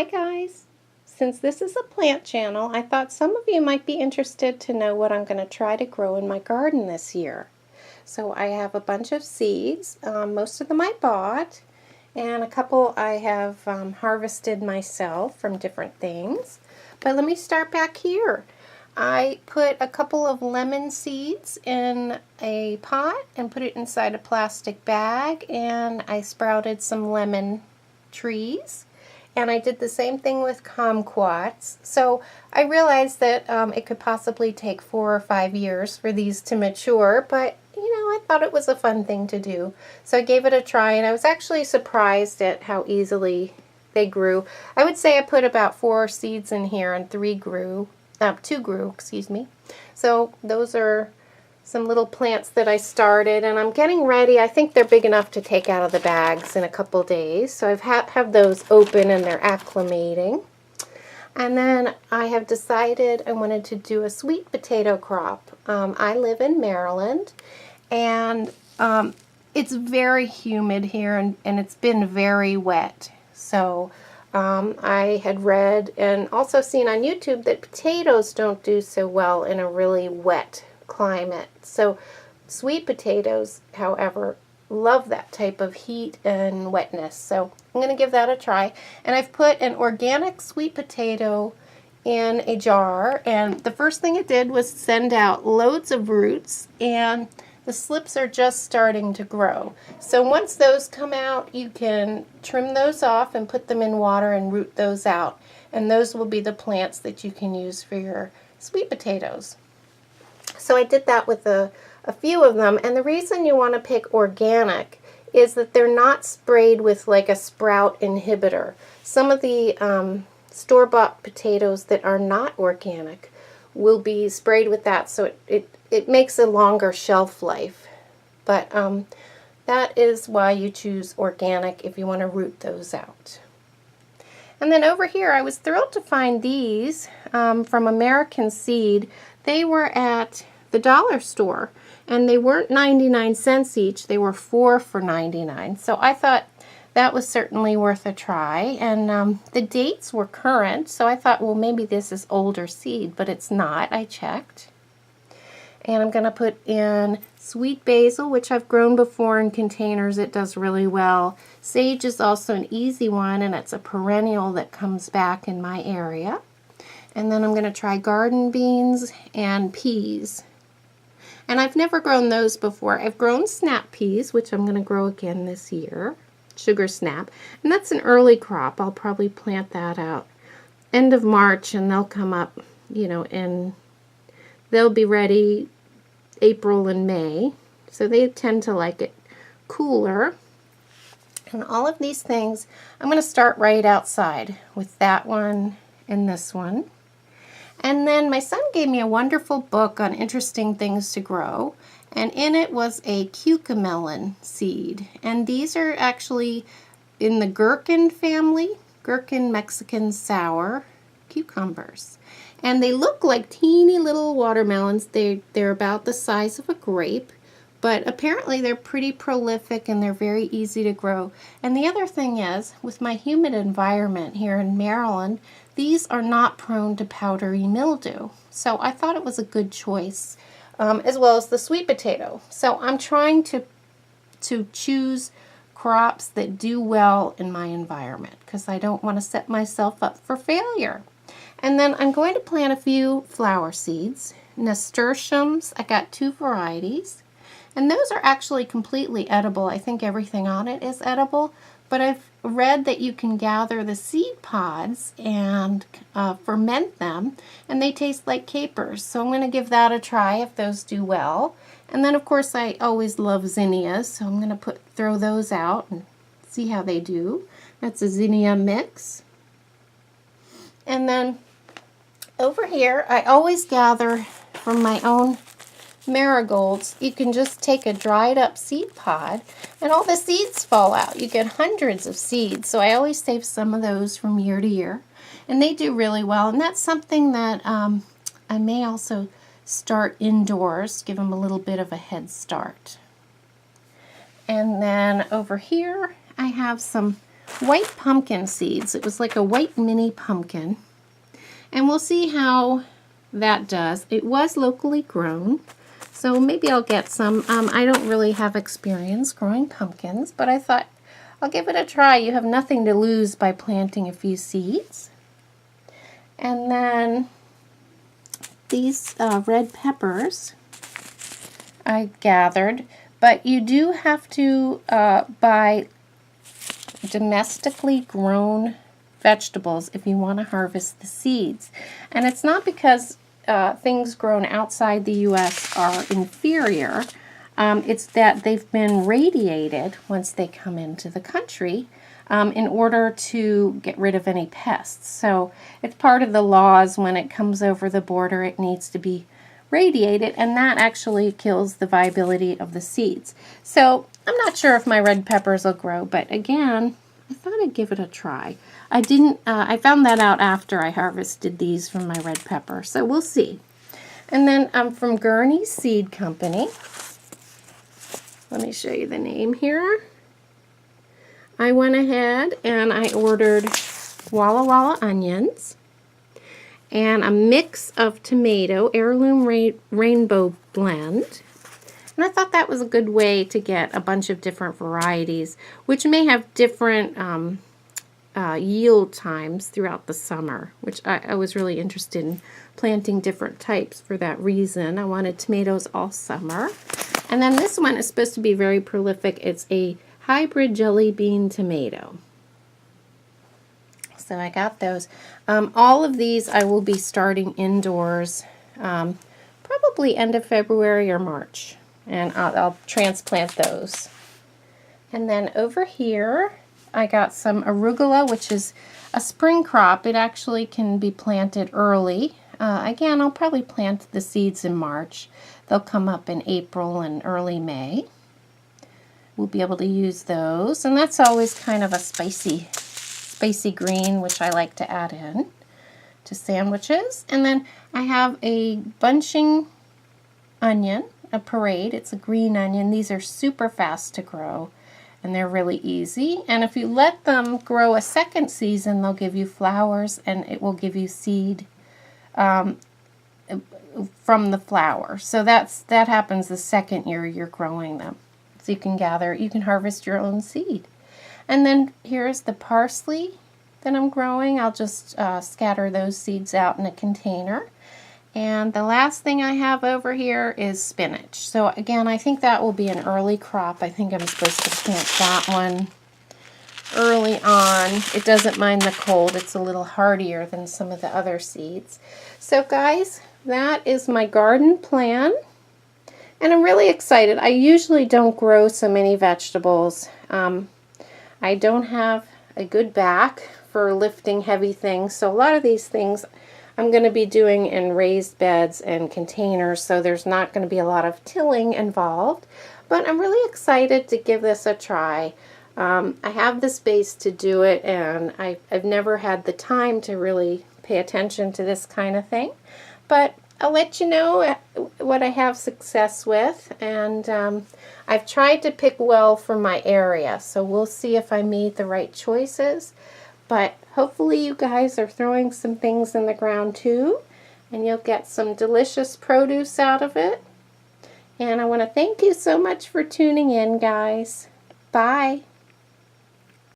Hi guys! Since this is a plant channel, I thought some of you might be interested to know what I'm going to try to grow in my garden this year. So I have a bunch of seeds. Most of them I bought, and a couple I have harvested myself from different things. But let me start back here. I put a couple of lemon seeds in a pot and put it inside a plastic bag, and I sprouted some lemon trees. And I did the same thing with kumquats. So I realized that it could possibly take 4 or 5 years for these to mature, but I thought it was a fun thing to do. So I gave it a try, and I was actually surprised at how easily they grew. I would say I put about 4 seeds in here and 2 grew, excuse me. So those are some little plants that I started, and I'm getting ready. I think they're big enough to take out of the bags in a couple days. So I've have those open and they're acclimating. And then I have decided I wanted to do a sweet potato crop. I live in Maryland, and it's very humid here, and it's been very wet. So I had read and also seen on YouTube that potatoes don't do so well in a really wet climate. So sweet potatoes, however, love that type of heat and wetness. So I'm going to give that a try. And I've put an organic sweet potato in a jar, and the first thing it did was send out loads of roots, and the slips are just starting to grow. So once those come out, you can trim those off and put them in water and root those out. And those will be the plants that you can use for your sweet potatoes. So I did that with a few of them, and the reason you want to pick organic is that they're not sprayed with like a sprout inhibitor. Some of the store-bought potatoes that are not organic will be sprayed with that, so it makes a longer shelf life. But that is why you choose organic if you want to root those out. And then over here, I was thrilled to find these from American Seed. They were at the dollar store, and they weren't 99 cents each. They were 4 for 99. So I thought that was certainly worth a try. And the dates were current, so I thought, well, maybe this is older seed, but it's not. I checked. And I'm going to put in sweet basil, which I've grown before in containers. It does really well. Sage is also an easy one, and it's a perennial that comes back in my area. And then I'm going to try garden beans and peas. And I've never grown those before. I've grown snap peas, which I'm going to grow again this year. Sugar snap. And that's an early crop. I'll probably plant that out end of March, and they'll come up, and they'll be ready April and May. So they tend to like it cooler. And all of these things, I'm going to start right outside with that one and this one. And then my son gave me a wonderful book on interesting things to grow, and in it was a cucamelon seed. And these are actually in the gherkin family, gherkin Mexican sour cucumbers. And they look like teeny little watermelons. They're about the size of a grape, but apparently they're pretty prolific and they're very easy to grow. And the other thing is, with my humid environment here in Maryland, these are not prone to powdery mildew. So I thought it was a good choice, as well as the sweet potato. So I'm trying to choose crops that do well in my environment, because I don't want to set myself up for failure. And then I'm going to plant a few flower seeds. Nasturtiums, I got 2 varieties. And those are actually completely edible. I think everything on it is edible. But I've read that you can gather the seed pods and ferment them, and they taste like capers. So I'm going to give that a try if those do well. And then, of course, I always love zinnias, so I'm going to throw those out and see how they do. That's a zinnia mix. And then over here, I always gather from my own marigolds. You can just take a dried up seed pod and all the seeds fall out. You get hundreds of seeds, so I always save some of those from year to year, and they do really well. And that's something that I may also start indoors, give them a little bit of a head start. And then over here I have some white pumpkin seeds. It was like a white mini pumpkin. And we'll see how that does. It was locally grown, so maybe I'll get some. I don't really have experience growing pumpkins, but I thought I'll give it a try. You have nothing to lose by planting a few seeds. And then these red peppers I gathered, but you do have to buy domestically grown vegetables if you want to harvest the seeds. And it's not because things grown outside the U.S. are inferior. It's that they've been radiated once they come into the country in order to get rid of any pests. So it's part of the laws when it comes over the border, it needs to be radiated, and that actually kills the viability of the seeds. So I'm not sure if my red peppers will grow, but again, I thought I'd give it a try. I found that out after I harvested these from my red pepper, so we'll see. And then from Gurney's Seed Company, let me show you the name here. I went ahead and I ordered Walla Walla onions and a mix of tomato, heirloom rainbow blend. And I thought that was a good way to get a bunch of different varieties, which may have different yield times throughout the summer, which I was really interested in planting different types for that reason. I wanted tomatoes all summer. And then this one is supposed to be very prolific. It's a hybrid jelly bean tomato. So I got those. All of these I will be starting indoors probably end of February or March. And I'll transplant those. And then over here I got some arugula, which is a spring crop. It actually can be planted early. Again, I'll probably plant the seeds in March. They'll come up in April and early May. We'll be able to use those. And that's always kind of a spicy green, which I like to add in to sandwiches. And then I have a bunching onion, a parade. It's a green onion. These are super fast to grow and they're really easy. And if you let them grow a second season, they'll give you flowers and it will give you seed from the flower. So that happens the second year you're growing them. So you can harvest your own seed. And then here's the parsley that I'm growing. I'll just scatter those seeds out in a container. And the last thing I have over here is spinach. So again, I think that will be an early crop. I think I'm supposed to plant that one early on. It doesn't mind the cold. It's a little hardier than some of the other seeds. So guys, that is my garden plan. And I'm really excited. I usually don't grow so many vegetables. I don't have a good back for lifting heavy things. So a lot of these things I'm going to be doing in raised beds and containers, so there's not going to be a lot of tilling involved. But I'm really excited to give this a try. I have the space to do it, and I've never had the time to really pay attention to this kind of thing. But I'll let you know what I have success with, and I've tried to pick well for my area, so we'll see if I made the right choices. But hopefully you guys are throwing some things in the ground too, and you'll get some delicious produce out of it. And I want to thank you so much for tuning in, guys. Bye.